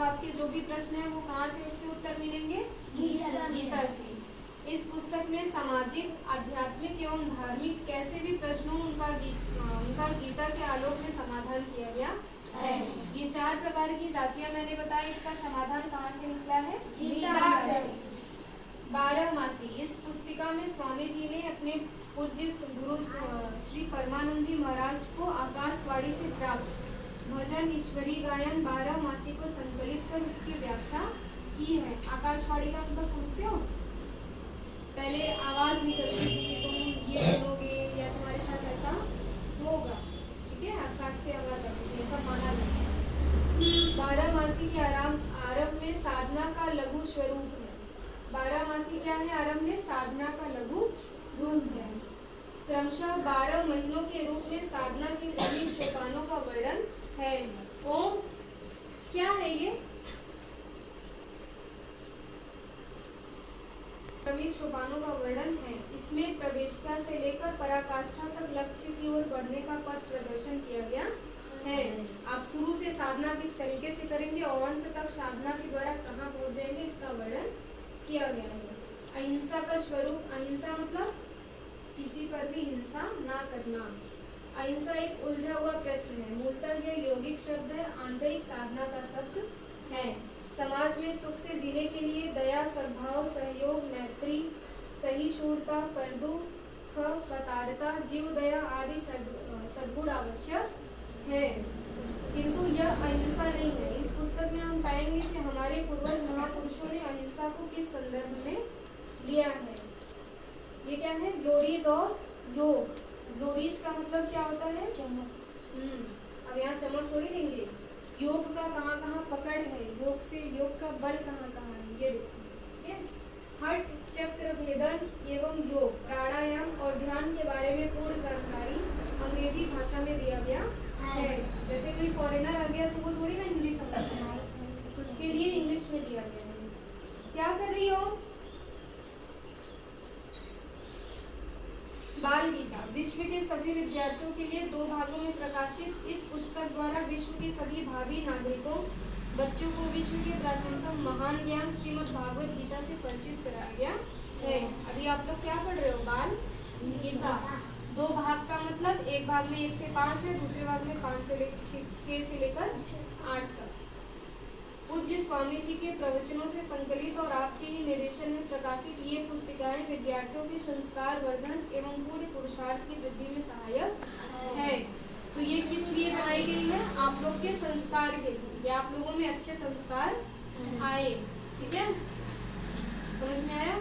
आपके जो भी प्रश्न है वो कहाँ से उसके उत्तर मिलेंगे? गीता से। इस पुस्तक में सामाजिक, आध्यात्मिक एवं धार्मिक कैसे भी प्रश्नों उनका गीता के आलोक में समाधान किया गया है। ये 4 प्रकार की जातियां मैंने बताया, इसका समाधान कहाँ से निकला है? गीता से। 12मासी। इस पुस्तिका में स्वामी जी ने अपने पूज्य गुरु श्री परमानंद जी महाराज को आकाशवाणी से प्राप्त भजन ईश्वरी गायन 12मासी को संकलित कर उसकी व्याख्या की है। आकाशवाणी का मतलब समझते हो? पहले आवाज निकलती थी कि तुम ये बोलोगे या तुम्हारे साथ ऐसा होगा, ठीक है? आकाश से आवाज आती थी, ऐसा माना जाता है। 12मासी के आरंभ में साधना का लघु स्वरूप है। 12मासी क्या है? आरंभ में साधना का लघु रूप है। क्रमशः 12 महीनों के रूप में साधना के क्रमिक सोपानों का वर्णन है। ओम क्या है ये? क्रमिक सोपानों का वर्णन है। इसमें प्रवेशिका से लेकर पराकाष्ठा तक लक्ष्य की ओर बढ़ने का पथ प्रदर्शन किया गया है। आप शुरू से साधना किस तरीके से करेंगे और अंत तक साधना के द्वारा कहाँ पहुंच जाएंगे, इसका वर्णन किया गया है। अहिंसा का स्वरूप। अहिंसा मतलब किसी पर भी हिंसा ना करना। अहिंसा एक उलझा हुआ प्रश्न है। मूलतः यह यौगिक शब्द है, आंतरिक साधना का शब्द है। समाज में सुख से जीने के लिए दया, सद्भाव, सहयोग, मैत्री, सहिष्णुता, परदुख, कतारता, जीव दया आदि सद्गुण आवश्यक है, किंतु यह अहिंसा नहीं है। इस पुस्तक में हम पाएंगे कि हमारे पूर्वज महापुरुषों ने अहिंसा को किस संदर्भ में लिया है। ये क्या है? ग्लोरीज और योग। ग्लोरीज का मतलब क्या होता है? चमक। अब यहाँ चमक थोड़ी देंगे। योग का कहाँ कहाँ पकड़ है, योग से योग का बल कहाँ कहाँ है, ये देखो, ठीक है? हठ, चक्र, भेदन एवं योग, प्राणायाम और ध्यान के बारे में पूर्ण जानकारी अंग्रेजी भाषा में दिया गया है। जैसे कोई फॉरेनर आ गया तो वो थोड़ी ना हिंदी समझता है, उसके लिए इंग्लिश में दिया गया है। क्या कर रही हो? बाल गीता। विश्व के सभी विद्यार्थियों के लिए 2 भागों में प्रकाशित इस पुस्तक द्वारा विश्व के सभी भावी नागरिकों, बच्चों को विश्व के प्राचीनतम महान ज्ञान श्रीमद् भागवत गीता से परिचित कराया गया है। अभी आप लोग क्या पढ़ रहे हो? बाल गीता। 2 भाग का मतलब एक भाग में 1 से 5 है, दूसरे भाग में 6 से लेकर 8 तक। पूज्य स्वामी जी के प्रवचनों से संकलित और आपके ही निर्देशन में प्रकाशित ये पुस्तिकाएं विद्यार्थियों के संस्कार वर्धन एवं पूरे पुरुषार्थ की वृद्धि में सहायक है। तो ये किस लिए बनाई गई है? आप लोग के संस्कार के लिए, या आप लोगों में अच्छे संस्कार आए, ठीक है? समझ में आया?